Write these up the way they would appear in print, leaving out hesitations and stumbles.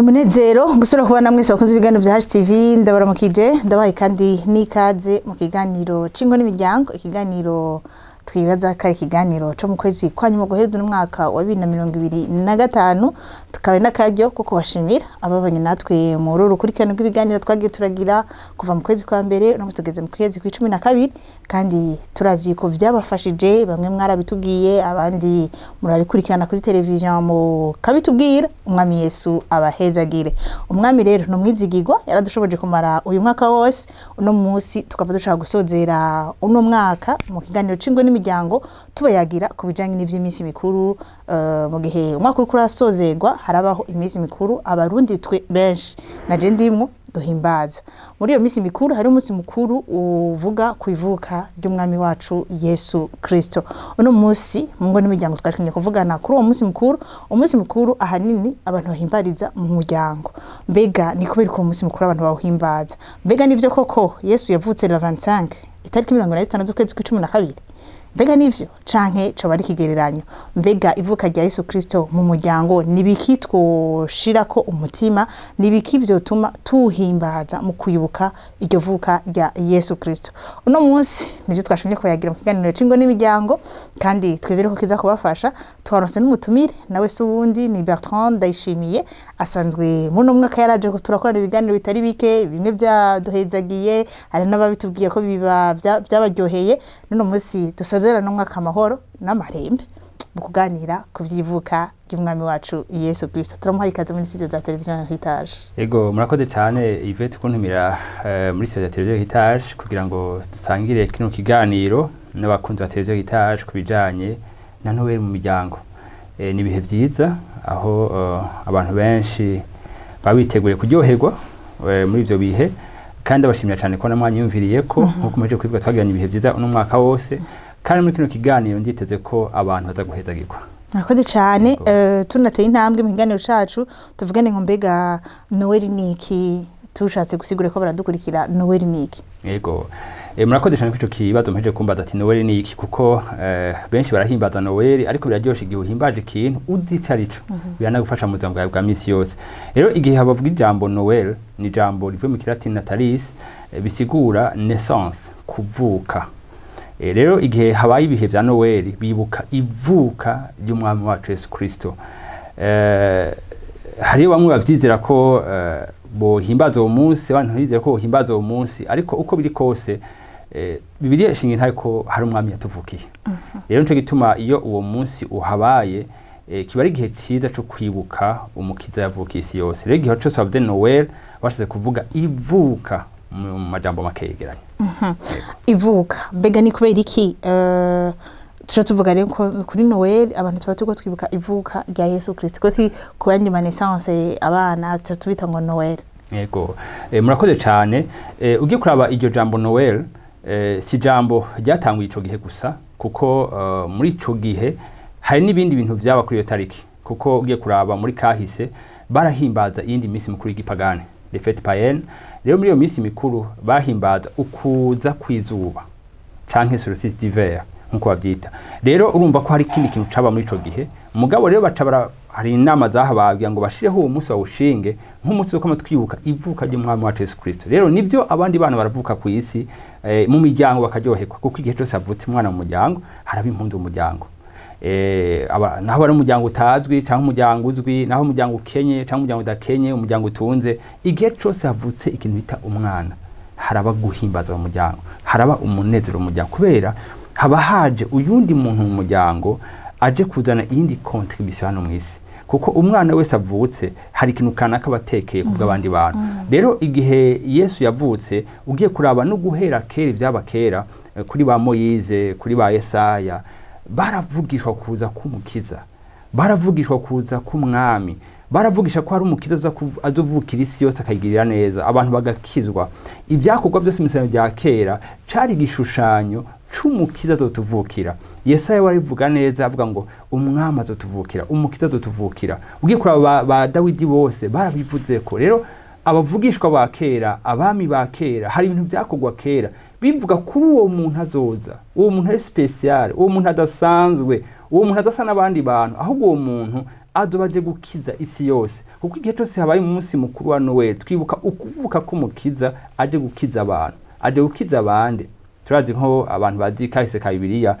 Umunezero gusura kubana mwese bakunze ibiganiro vya HTV ndabaramukije ndabaye kandi nikaze mu kiganiro cingo n'imiryango ikiganiro twibaza kare ikiganiro cyo mu kwezi kwa nyuma guhereza n'umwaka wa 2025 tukabe nakaryo kuko bashimira ababanye natwe mu ruru kurikirana rw'ibiganiro twagiye turagira kuva mu kwezi kwa mbere no tugeze mu kwezi kwa 12 kandi turazi ko vyabafashije bamwe mwarabitubwiye abandi murabikurikirana kuri televiziyo mu kabitubwira umwami Yesu abahezagire umwami rero no mwizigirwa yaradushoboje kumara uyu mwaka wose uno munsi tukaba dushaka gusozera uno mwaka mu kiganiro cingo imiryango tubayagira kubijanye n'ivy'iminsi mikuru mu gihe umwaka uri kurasozerwa harabaho iminsi mikuru abarundi twe benshi naje ndimwo yohimbaza muri iyo minsi mikuru hari umunsi mukuru uvuga kwivuka ry'umwami wacu Yesu Kristo uno munsi mungo n'imiryango twakenye kuvugana kuri uwo munsi mukuru umunsi mukuru ahanini abantu bahimbariza mu muryango mbega ni kubera ko umunsi mukuru abantu bawuhimbaza mbega nivyo koko Yesu yavutse le 25 itariki 15 z'ukwezi kwa 12 mbega nivyo canke co bari kigereranyo mbega ivuka rya Yesu Kristo mu muryango nibiki twoshirako umutima nibiki vyotuma tuhimbaza mu kwibuka iryo vuka rya Yesu Kristo uno munsi nivyo twashimye kubayagira mu kiganiro cingo n'imiryango kandi twizere ko kiza kubafasha twaronse n'umutumire nawe se ubundi ni Bertrand NDAYISHIMIYE asanzwe muno mwaka yaraje ko turakorana ibiganiro bitari bike bimwe byaduhezagiye hari n'ababitubwiye ko biba byabaryoheye none munsi dusozera no mwaka amahoro n'amarembe mu kuganira ku vyivuka ry'umwami wacu Yesu Kristo turamuhaye ikaze muri studio za televiziyo Heritage. Ego murakoze cyane Yvette kuntumira muri studio za televiziyo Heritage kugira ngo dusangire kino kiganiro n'abakunzi ba televiziyo Heritage kubijanye na Noweli mu miryango. Ni bihe byiza aho abantu benshi babiteguye kuryoherwa muri ivyo bihe kandi abashimira cyane ko namwanya yumviriye ko nkuko muje kwivuga twagiranye ibihe byiza uno mwaka wose kandi muri kino kiganiro nditeze ko abantu baza guhezagirwa. Murakoze cyane tunateye intambwe mu kiganiro cacu tuvugane ngo mbega Noweli niki tushatse gusigura ko baradukurikira Noweli niki. Yego murakoze cyane kwico kibazo mpeje kumbaza ati Noweli niki kuko benshi barahimbaza Noweli ariko biraryoshe igihe uhimbaje ikintu uzicarico biranagufasha mu buzima bwa misi yose. Rero igihe habavuga ijambo Noweli ni ijambo rivuye mu kilatini natalis bisigura naissance kuvuka. Rero igihe habaye ibihe bya Noweli bibuka ivuka ry'umwami wacu Yesu Kristo. Hari bamwe bavyizera ko bohimbaza uwo munsi abantu bizera ko bohimbaza uwo munsi ariko uko biri kose Bibiliya ishinga ntaye ko hari umwami yatuvukiye. Rero nico gituma iyo uwo munsi uhabaye kiba ari igihe ciza cyo kwibuka umukiza yavukiye isi yose. Rero igihe cyose bavuze Noweli bashize kuvuga ivuka mu majambo makegeranye. Ivuka mbega ni kubera iki tuvuga rero kuri Noweli abantu tuba tuko twibuka ivuka rya Yesu Kristo kuko kuyandi naissance abana tubita ngo Noweli. Yego murakoze cyane ugiye kuraba iryo jambo Noweli si jambo ryatanguye ico gihe gusa kuko muri ico gihe hari n'ibindi bintu byaba kuri iyo tariki kuko ugiye kuraba muri kahise barahimbaza iyindi minsi mikuru y'igipagane les fêtes païennes. Rero muri iyo minsi mikuru bahimbaza ukuza kwizuba canke solstice d'hiver nkuko bavyita. Rero urumva ko hari ikindi kintu caba muri ico gihe umugabo rero bacabara hari inama zahababwiye ngo bashireho uwo munsi wawushinge nk'umunsi wo twibuka ivuka ry'umwami wacu Yesu Kristo. Rero nibyo abandi bana baravuka ku isi mu miryango bakaryoherwa kuko igihe cyose havutse umwana mu muryango haraba impundu mu muryango. Naho bari umuryango utazwi cyangwa umuryango uzwi naho umuryango ukenye cyangwa umuryango udakenye umuryango utunze igihe cyose havutse ikintu bita umwana haraba guhimbaza mu muryango haraba umunezero mu muryango kubera haba haje uyundi muntu mu muryango aje kuzana iyindi contribution hano mwisi kuko umwana wese avutse hari ikintu kanaka batekeye kubw'abandi bantu. Rero igihe Yesu yavutse ugiye kuraba no guhera kera ibyaba kera kuri ba Moyize kuri ba Yesaya baravugishwa kuza kumukiza baravugishwa kuza kumwami baravugisha ko hari umukiza azovukira isi yose akayigirira neza abantu bagakizwa. Ibyakorwa byose mu Isezerano rya kera cari igishushanyo c'umukiza azotuvukira. Yesaya warivuga neza avuga ngo umwami azotuvukira umukiza azotuvukira. Ugiye kuraba ba Dawidi bose barabivuze ko. Rero abavugishwa ba kera abami ba kera hari ibintu byakorwa kera bivuga kuri uwo muntu azoza uwo muntu ari special uwo muntu adasanzwe uwo muntu adasa n'abandi bantu ahubwo uwo muntu azobaje gukiza isi yose kuko igihe cyose habaye umunsi mukuru wa Noel twibuka ukuvuka ko umukiza aje gukiza abantu aje gukiza abandi turazi nko abantu bazi kahise ka Bibiliya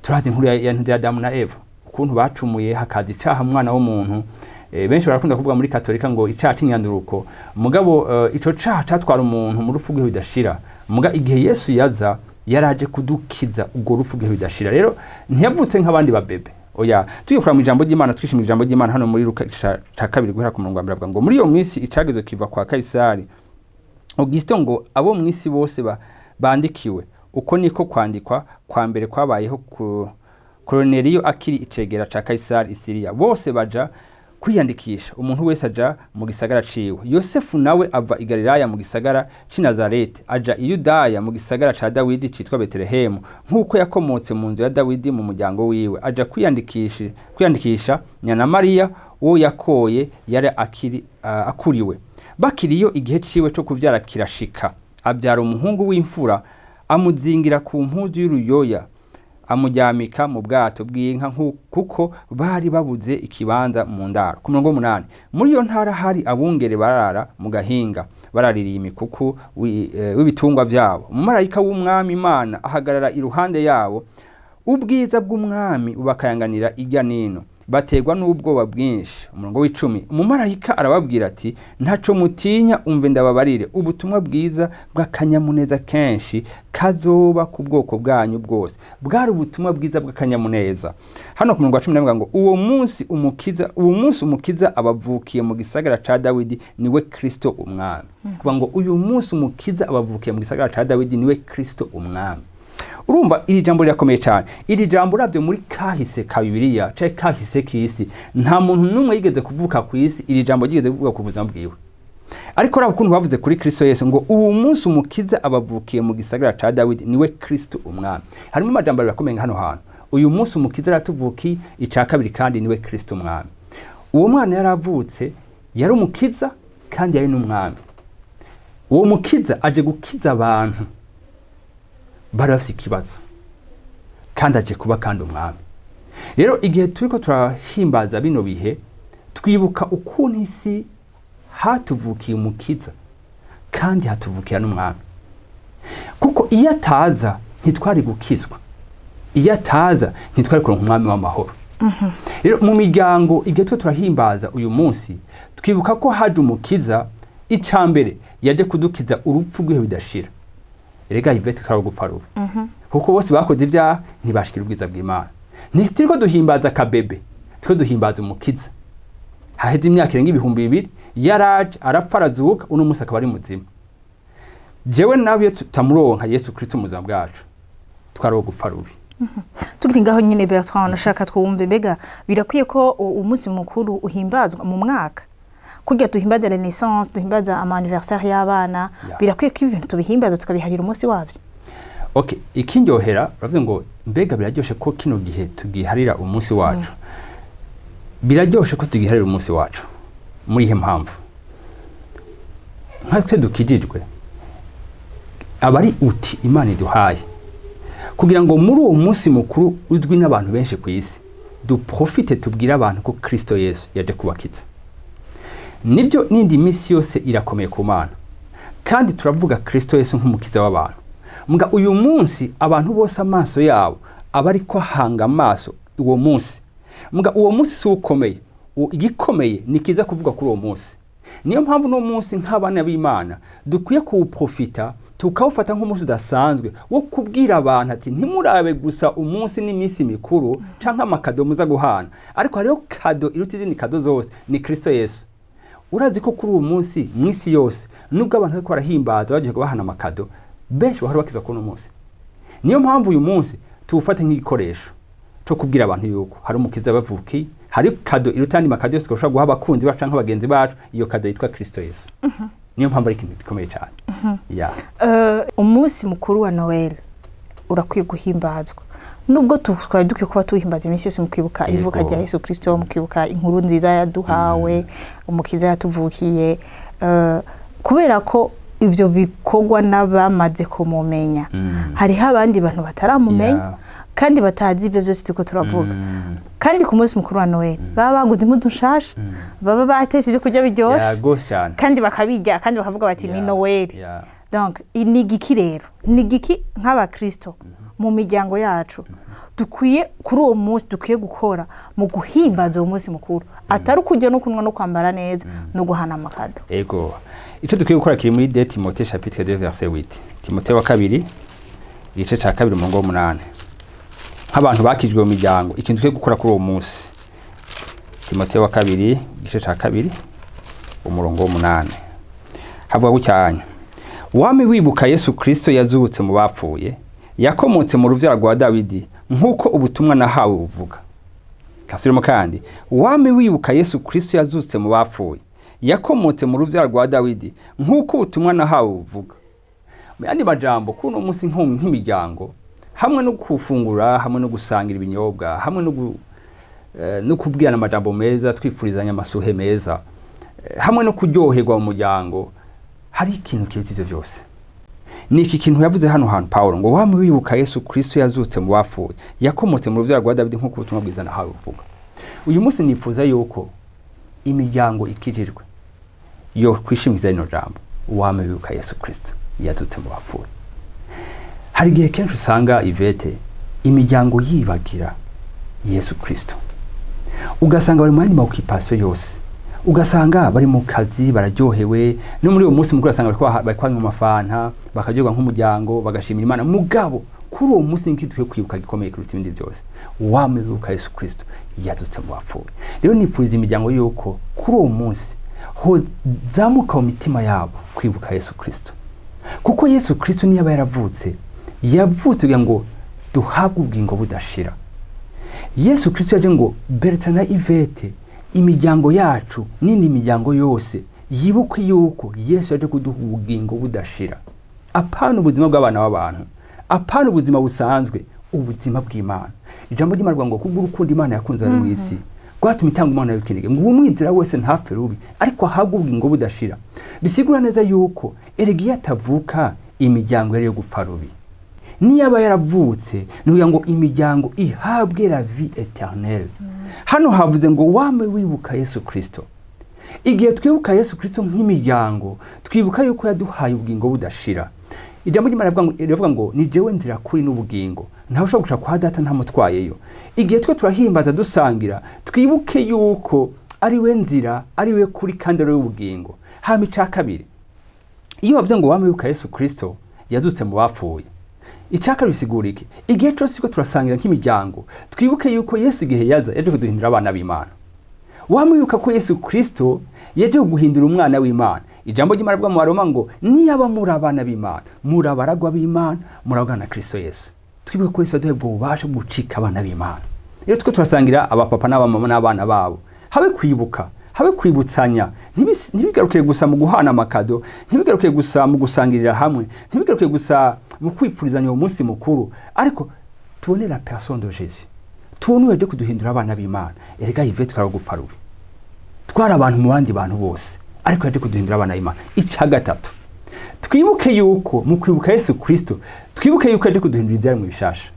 turazi inkuru ya Adamu na Eva ukuntu bacumuye hakaza icaha umwana w'umuntu benshi barakunda kuvuga muri Katolika ngo icaha c'inyanduruko mugabo ico caha catwara umuntu mu rufu rw'ihe bidashira muga igihe Yesu yaza yaraje kudukiza ubwo rufu rw'ihe bidashira rero ntiyavutse nk'abandi babebe oya tuyikura mu ijambo ry'Imana twishimira ijambo ry'Imana hano muri Luka ca kabiri guhera ku murongo wa mbere avuga ngo muri iyo minsi icagezo kiva kwa Kaisari Augusto ngo abo mu isi bose bandikiwe uko niko kwandikwa kwa mbere kwabayeho ku Korneliyo akiri icegera ca Kaisari Isiriya bose baja kwiyandikisha umuntu wese aja mu gisagara ciwe Yosefu nawe ava i Galilaya mu gisagara ci Nazareti aja i Yudaya mu gisagara ca Dawidi citwa Betelehemu nkuko yakomotse mu nzu ya Dawidi mu muryango wiwe aja kwiyandikisha nyana Mariya uwo yakoye yari akuriwe bakiriyo igihe ciwe cyo kuvyara kirashika abyara umuhungu w'imfura amuzingira ku mpuzu y'uruyoya amujyamika mu bwato bw'inka kuko bari babuze ikibanza mu ndaro ku murongo 8 muri iyo ntara hari abungere barara mu gahinga baraririye imikuku w'ibitungwa byabo umumarayika w'umwami Imana ahagarara iruhande yabo ubwiza bw'umwami ubakayanganira ijya nino bategwa n'ubwoba bwinshi umurongo w'10 umumarayika arababwira ati ntaco mutinya umve ndababarire ubutumwa bwiza bw'akanyamuneza kenshi kazoba ku bwoko bwanyu bwose bwari ubutumwa bwiza bw'akanyamuneza hano ku murongo wa 10 ngo uwo munsi umukiza abavukiye mu gisagara ca Dawidi niwe Kristo umwami kuvuga ngo uyu munsi umukiza abavukiye mu gisagara ca Dawidi niwe Kristo umwami urumva iri jambo rirakomeye cyane iri jambo ravyo muri kahise ka Bibiliya cyaje kahise k'isi nta muntu numwe yigeze kuvuka ku isi iri jambo yigeze kuvuga ku buzima bwiwe ariko rabo kuntu bavuze kuri Kristo Yesu ngo uwo munsi umukiza abavukiye mu gisagara ca Dawidi niwe Kristo umwami harimo amajambo birakomeye hano hantu uyu munsi umukiza aratuvuki ica kabiri kandi niwe Kristo umwami uwo mwana yaravutse yari umukiza kandi yari n'umwami uwo mukiza aje gukiza abantu barafite ikibazo kandi aje kuba kandi umwami rero igihe turiko turahimbaza bino bihe twibuka ukuntu isi hatuvukiye umukiza kandi hatuvukira n'umwami kuko iyo ataza ntitwari gukizwa iyo ataza ntitwari kuronka umwami w'amahoro rero mu miryango igihe turahimbaza uyu munsi twibuka ko haje umukiza icambere yaje kudukiza urupfu rw'ihe bidashira erega Yvette twaragupfaruba kuko bose bakoze ibyaha ntibashikira ubwiza bw'Imana ntitiriko duhimbaza kabebe tiko duhimbaza umukiza haheze imyaka irenga 2000 yaraje arapfa arazuka uno munsi akaba ari muzima jewe nawe tutamuronka Yesu Kristo muzima bwacu twaragupfarubi tukiri ngaho nyine Bertrand nashaka twumve mbega birakwiye ko umunsi mukuru uhimbazwa mu mwaka kugira tuhimbaza renaissance tuhimbaza anniversaire y'abana birakwiye ko ibintu tubihimbaza tukabiharira umunsi wabyo okay ikindyohera bavuze ngo mbega biraryoshe ko kino gihe tugiharira umunsi wacu biraryoshe ko tugiharira umunsi wacu muri ihe mpamvu nkatwe dukijijwe abari uti Imana iduhaye kugira ngo muri uwo munsi mukuru uzwi n'abantu benshi ku isi duprofite tubwira abantu ko Kristo Yesu yaje kubakiza nibyo nindi misi yose irakomeye ku Mana kandi turavuga Kristo Yesu nk'umukiza w'abantu muga uyu munsi abantu bose amaso yabo abari ko hanga amaso uwo munsi muga uwo munsi si ukomeye igikomeye nikiza kuvuga kuri uwo munsi niyo mpamvu no munsi nk'abana b'Imana dukwiye kuwuprofita tukawufata nk'umunsi udasanzwe wo kubwira abantu ati ntimurabe gusa umunsi n'imisi mikuru canke amakado muza guhana ariko hariho kado iruta izindi kado zose ni Kristo Yesu urazi ko kuri uwo munsi mwisi yose nubwo abantu bariko barahimbaza bagiye bahana amakado benshi bahora bakiza ko no munsi niyo mpamvu uyu munsi tuwufate nk'igikoresho cyo kubwira abantu yuko hari umukiza bavuki hari kado irutandi makado yose koshobora guha abakunzi bacu canke abagenzi bacu iyo kado yitwa Kristo Yesu niyo mpamvu ari ikintu gikomeye cyane umunsi mukuru wa Noel urakwiye guhimbazwa nubwo twari dukwiye kuba tuhimbaza iminsi yose mu kwibuka ivuka rya Yesu Kristo mu kwibuka inkuru nziza yaduhawe umukiza yatuvukiye kubera ko ivyo bikogwa n'abamaze kumumenya hariho abandi bantu bataramumenya kandi batazi ibyo byose turiko turavuga kandi ku munsi mukuru wa Noel baba baguze impuzu nshasha baba batetse ibyo kurya biryoshe kandi bakabirya kandi bakavuga bati ni Noel. Donc ni igiki rero ni igiki nk'abakristo mu miryango yacu dukwiye kuri uwo munsi dukwiye gukora mu guhimbaza uwo munsi mukuru atari kujya no kunwa no kwambara neza no guhana amakado. Ego icyo dukwiye gukora kiri muri de Timothée chapitre 2 verset 8. Timothée wa kabiri igice ca kabiri umurongo wa 8. Nk'abantu bakijwe mu miryango ikintu dukwiye gukora kuri uwo munsi. Timothée wa kabiri igice ca kabiri umurongo wa 8. Havuga gucyanya wame wibuka Yesu Kristo yazutse mu bapfuye yakomotse mu ruvyaro rwa Dawidi nkuko ubutumwa nahawe buvuga. Kasirimo kandi wame wibuka Yesu Kristo yazutse mu bapfuye yakomotse mu ruvyaro rwa Dawidi nkuko ubutumwa nahawe buvuga. Yandi majambo kuno munsi nk'imiryango hamwe no kufungura hamwe no gusangira ibinyobwa hamwe no kubwirana amajambo meza twifurizanya amasuhe meza hamwe no kuryoherwa mu muryango hari ikintu kiruta ivyo byose. Ni iki kintu yavuze hano hantu Paulo ngo wame wibuka Yesu Kristo yazutse mu bapfuye yakomotse mu ruvyaro rwa Dawidi nkuko ubutumwa bwiza nahawe buvuga. Uyu munsi nifuza yuko imiryango ikijijwe yo kwishimiza ino jambo wame wibuka Yesu Kristo yazutse mu bapfuye. Hari igihe kenshi usanga Ivete imiryango yibagira Yesu Kristo ugasanga bari mu yandi maoccupation yose ugasanga bari mu kazi bararyohewe no muri uwo munsi mukuru asanga bari kwanywa amafanta bakaryoga nk'umuryango bagashimira Imana mugabo kuri uwo munsi nk'itwe kwibuka gikomeye kuruta ibindi byose wame wibuka Yesu Kristo yazutse mu bapfuye. Rero nipfuriza imiryango yuko kuri uwo munsi ho zamuka mu mitima yabo kwibuka Yesu Kristo kuko Yesu Kristo niyo yaravutse kugira ngo duhabwe ubwingo budashira. Yesu Kristo yaje ngo Bertrand na Ivete imiryango yacu n'indi miryango yose yibuke yuko Yesu yaje kuduha ubwingo budashira apana ubuzima bw'abana b'abantu apana ubuzima busanzwe ubuzima bw'Imana. Ijambo ry'Imana ngo kubwo urukundo Imana yakunze ari mu isi gwatuma itanga umwana w'ikinege ngo umwizera wese ntapfe rubi ariko ahabwe ubwingo budashira. Bisigura neza yuko eregiye atavuka imiryango yari yo gupfa rubi niyaba yaravutse nuya ngo imiryango ihabwe la vie éternelle. Hano havuze ngo wame wibuka Yesu Kristo. Igihe twibuka Yesu Kristo nk'imiryango twibuka yuko yaduhaye ubwingo budashira. Ijambo ry'Imana rivuga ngo ni jewe nzira kuri n'ubugingo ntawe ushobora gushaka kwa data ntamutwayeyo. Igihe twe turahimbaza dusangira twibuke yuko ari we nzira ari we kuri kandi ari we ubugingo. Hama ica kabiri iyo bavuze ngo wame wibuka Yesu Kristo yazutse mu bapfuye icyaka bisigura iki? Igihe cyose ko turasangira nk'imiryango twibuke yuko Yesu igihe yaza yaje kuduhindura abana b'Imana. Wame wibuka ko Yesu Kristo yaje guhindura umwana w'Imana. Ijambo ry'Imana rivuga mu Baroma ngo niyaba muri abana b'Imana muri abaragwa b'Imana murabana Kristo Yesu. Twibuke ko Yesu yaduhaye ububasha bwo gucika abana b'Imana. Rero twe turasangira abapapa n'abamama n'abana babo habe kwibuka habe kwibutsanya ntibigarukire gusa mu guhana amakado ntibigarukire gusa mu gusangirira hamwe ntibigarukire gusa mu kwifurizanya umunsi mukuru ariko tubone la personne de Jésus tubone yaje kuduhindura abana b'Imana. Erega Yvette twara rubi twara abantu mu bandi bantu bose ariko yaje kuduhindura abana b'Imana. Ica gatatu twibuke yuko mu kwibuka Yesu Kristo twibuke yuko yaje kuduhindura ibyaremwe bishasha.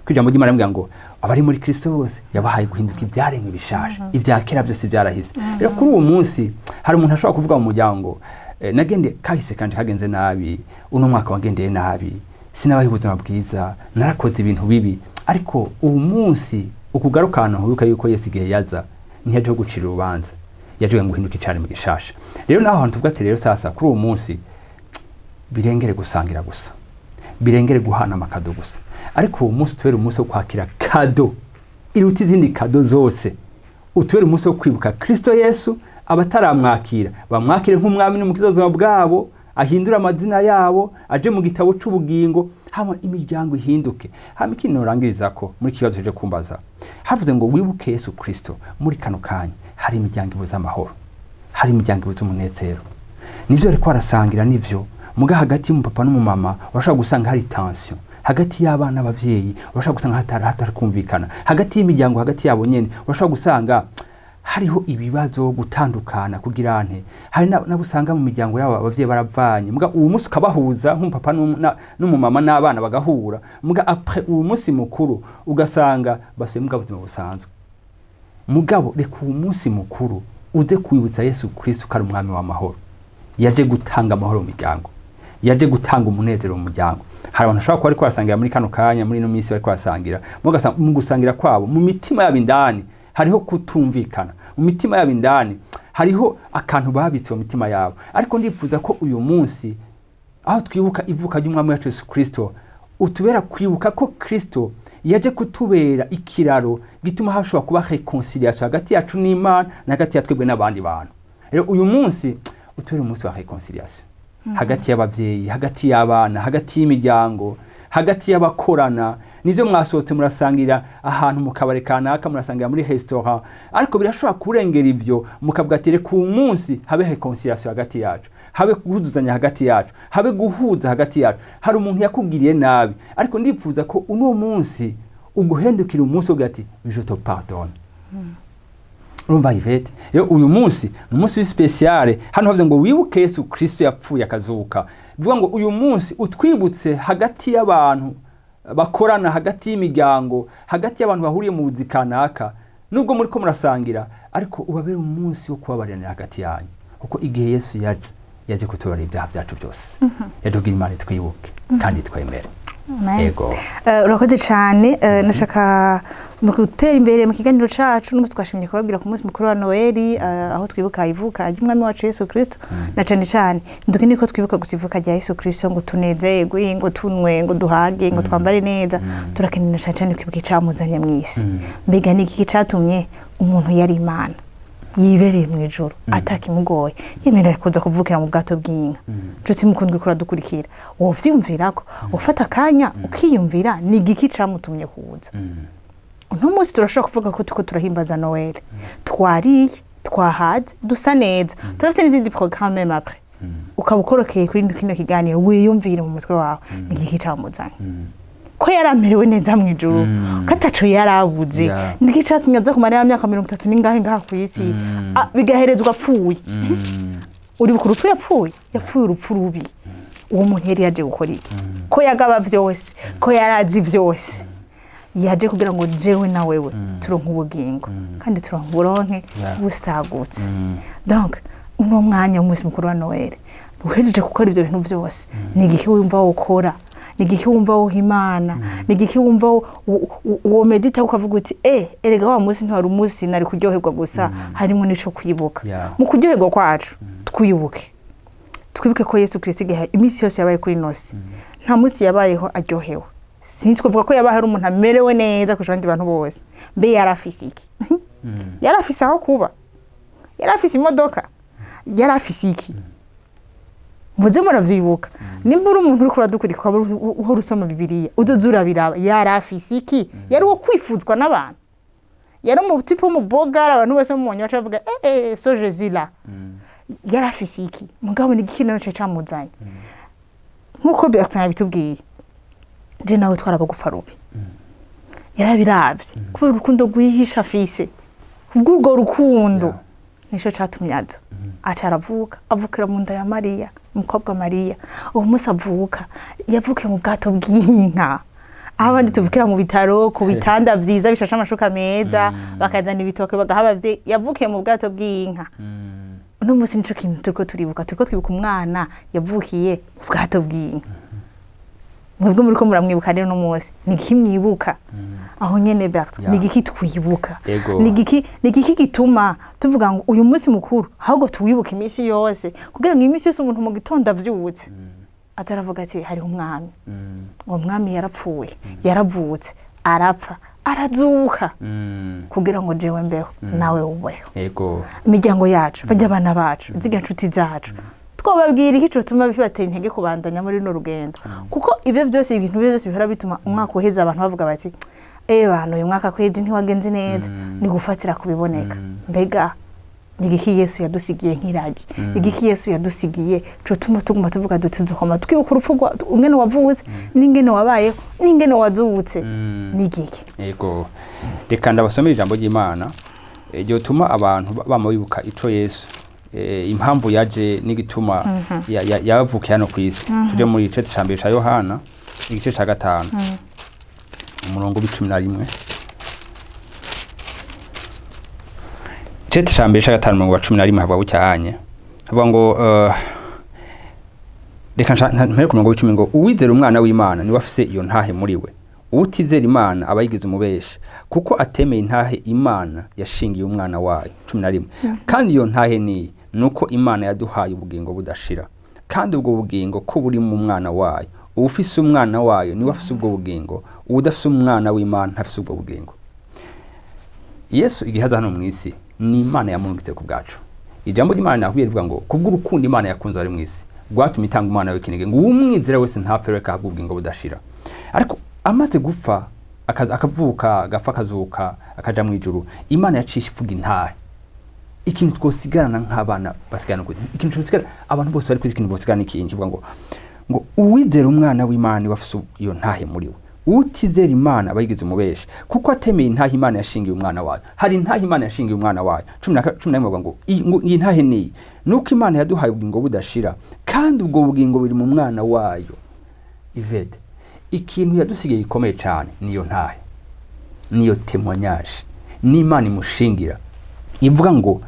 Kwijambo ry'Imana rivuga ngo abari muri Kristo bose yabahaye guhinduka ibyaremwe bishasha ibya kera byose byarahise. Rero kuri uwo munsi hari umuntu ashobora kuvuga mu muryango nagende kahise kanje kagenze nabi uno mwaka wagendeye nabi sinabaye ubuzima bwiza narakoze ibintu bibi ariko uwo munsi ukugarukana hubuka yuko Yesu igihe yaza ntiyaje gucira urubanza yaje guhinduka icyaremwe gishasha. Rero naho hantu tuvuga ati rero sasa kuri uwo munsi birengere gusangira gusa birengere guhana amakado gusa ariko uwo munsi tubere umunsi wo kwakira kado iruta izindi kado zose. Utubere umunsi wo kwibuka Kristo Yesu abataramwakira bamwakire nk'umwami n'umukiza bwabo ahindura amazina yabo aje mu gitabo c'ubugingo hama imiryango ihinduke. Hama ikintu norangiriza ko muri kibazo cyo kumbaza havuze ngo wibuke Yesu Kristo muri kano kanya hari imiryango ibuza amahoro hari imiryango ibuza umunezero. Nivyo ariko arasangira nivyo muga hagati y'umupapa n'umumama urashaka gusanga hari tension hagati y'abana abavyeyi urashaka gusanga hatari kumvikana hagati y'imiryango hagati yabo nyene urashaka gusanga hariho ibibazo gutandukana kugira nte hari nabusanga mu miryango yabo abavyeyi baravanye muga uwo musi ukabahuza nk'umupapa n'umumama n'abana bagahura muga après uwo musi mukuru ugasanga basuye muga buzima busanzwe mugabo reka uwo musi mukuru uze kwibutsa Yesu Kristo kari umwami w'amahoro yaje gutanga amahoro mu miryango yaje gutanga umunezero mu muryango hari abantu ashaka ko ariko arasangira muri kano kanya muri no minsi bariko arasangira mu gusangira kwabo mu mitima yabo indani hariho kutumvikana mu mitima yabo indani hariho akantu babitse mu mitima yabo ariko ndifuza ko uyu munsi aho twibuka ivuka ry'umwami wacu Yesu Kristo utubera kwibuka ko Kristo yaje kutubera ikiraro gituma hashobora kuba reconciliation hagati yacu n'Imana na hagati ya twebwe n'abandi bantu rero uyu munsi utubera umunsi wa reconciliation hagati y'abavyeyi hagati y'abana hagati y'imiryango hagati y'abakorana nivyo mwasohotse murasangira ahantu mukabare kanaka murasangira muri restaurant ariko birashobora kurengera ivyo mukabwatire ku munsi habe reconciliation hagati yacu habe guhuzanya hagati yacu habe guhuza hagati yacu hari umuntu yakugiriye nabi ariko ndifuza ko uno munsi uguhendukira umunsi ugati je te pardonne urumva Yvette rero uyu munsi ni umunsi spécial hano havuze ngo wibuke Yesu Kristo yapfuye akazuka bivuga ngo uyu munsi utwibutse hagati y'abantu bakorana hagati y'imiryango hagati y'abantu bahuriye mu buzikanaka nubwo muri ko murasangira ariko ubabera umunsi wo kubabarira hagati yanyu kuko igihe Yesu yaje kutubara ibyaha byacu byose yadugira Imana twibuke kandi twemere Yego urakoze cyane nashaka mu gutera imbere mu kiganiro cacu n'umunsi twashimye kubabwira ku munsi mukuru wa Noweli aho twibuka ivuka ry'umwami wacu Yesu Kristo na cyane ndukene ko twibuka gusivuka rya Yesu Kristo ngo tunezerwe ngo tunwe ngo duhage ngo twambare neza turakenera cyane kwibuka icamuzanye mw'isi mbega niki catumye umuntu yari Imana yibereye mu ijoro atakimugoye yemera kuza kuvukira mu bwato bw'inka nshuti mukundwe kura dukurikira wovyumvira ko ufata kanya ukiyumvira ni igiki camutumye kuza uno munsi turashaka kuvuga ko tuko turahimbaza Noel twariye twahaze dusa neza turafite n'izindi programme même après ukabukorokeye kuri kino kiganiro wiyumvire mu mutwe wawe ni igiki camuzanye ko yaramerewe neza mu ijuru kataco yarabuze ndiki catumye aza kumara ya myaka 30 ningahe ngaha ku isi bigaherezwa apfuye uri bukuru yapfuye urupfu rubi uwo muntu yari yaje gukora iki ko yagaba vyose ko yarazi vyose yaje kugira ngo jewe na wewe turonke ubugingo kandi turonke uburonke busagutse donc uno mwanya umunsi mukuru wa Noel uhejeje gukora ivyo bintu vyose ni igihe wumva ukora nigihe wumva wohimana nigihe wumva wo medita ukavuga uti erega wa munsi ntwari umunsi nari kuryoherwa gusa harimo nico kwibuka mu kuryoherwa kwacu twibuke ko Yesu Kristo igihe imisi yose yabaye kuri nosi nta munsi yabayeho aryohewe sinitwavuga ko yabaye ari umuntu amerewe neza kurusha abandi bantu bose mbe yarafise iki yarafise aho kuba yarafise imodoka yarafise iki muze muravyibuka nimba uri umuntu uri kuradukurika uhora usoma Bibiliya uduzura biraba yarafise iki yari wo kwifuzwa n'abantu yari mu tipo mu bogara abantu bose mu nywa bavuga so Jésus là yarafise iki mugabo ni gikino cyo camuzanye nkuko Bertrand yabitubwiye je nawe twarabagufa rubi yarabiravye kubera urukundo rwihisha afise ubwo rukundo nisho catumyaza acaravuka avukira mu nda ya Mariya umukobwa Mariya uwo munsi avuka yavukiye mu bwato bw'inka abandi tuvukira mu bitaro ku bitanda vyiza bishasha amashuka meza bakazana ibitoke bagahabavye yavukiye mu bwato bw'inka uno munsi nico kintu turiko turibuka twibuka umwana yavukiye mu bwato bw'inka mwebwe muriko muramwibuka rero no munsi nikimwibuka aho nyene Bertrand nigiki twibuka nigiki gituma tuvuga ngo uyu munsi mukuru ahubwo tuwibuka imisi yose kugira ngo imisi yose umuntu mu gitondo avyutse ataravuga ati hari umwami uwo mwami yarapfuye yaravutse arapfa arazuka kugira ngo jewe mbeho nawe ubeho yego imiryango yacu bajya abana bacu ziga nshuti zacu twababwira ico tuma bibatera intege kubandanya muri no rugendo kuko ivyo byose ibintu byose bihora bituma umwaka uheza abantu bavuga bati bantu uyu mwaka kweje ntiwagenze neza ni gufatira kubiboneka mbega nigiki Yesu yadusigiye nk'iragi nigiki Yesu yadusigiye cyo tuguma tuvuga dutuzukoma twibuka urupfu ungene wavutse n'ingene wabayeho n'ingene wazutse nigiki yego reka ndabasomera ijambo ry'Imana yotuma abantu bama bibuka ico Yesu impamvu yaje n'igituma yavukiye hano kw'isi. Tuje muri igice ca mbere ca Yohana igice ca 5 umurongo w'11 igice ca mbere ca 5 umurongo wa 11 havuga gucyanye havuga ngo reka mpere ku murongo w'10 ngo uwizera umwana w'Imana ni wafise iyo ntahe muri we, utizera Imana abayigize umubesha kuko atemeye intahe Imana yashingiye umwana wayo. 11 kandi iyo ntahe ni nuko Imana yaduhaye ubugingo budashira, kandi ubwo bugingo ko buri mu mwana wayo. Ufise umwana wayo ni wafise ubwo bugingo, udafise umwana w'Imana ntafise ubwo bugingo. Yesu igihaza hano mw'isi ni Imana yamurungitse ku bwacu. Ijambo ry'Imana nakubwiye rivuga ngo kubw'urukundo Imana yakunze ari mw'isi rwatumye itanga umwana wawe kinege ngo umwizera wese ntapfe reka ahabwe ubugingo budashira. Ariko amaze gupfa akavuka agafa akazuka akaja mu ijuru, Imana yacisha ivuga intahe ikintu twosigarana nk'abana basigana gute, ikintu twosigara abantu bose bari kwiza ikintu bosigana ikintu kivuga ngo uwizera umwana w'Imana wafise iyo ntahe muri we, utizera Imana abayigize umubesha kuko atemeye intahe Imana yashingiye umwana wayo. Hari intahe Imana yashingiye umwana wayo. 11 ngo iyi ntahe ni nuko Imana yaduhaye ubugingo budashira, kandi ubwo bugingo buri mu mwana wayo. Ivete ikintu yadusigaye gikomeye cyane niyo ntahe, niyo témoignage ni Imana imushingira ivuga ngo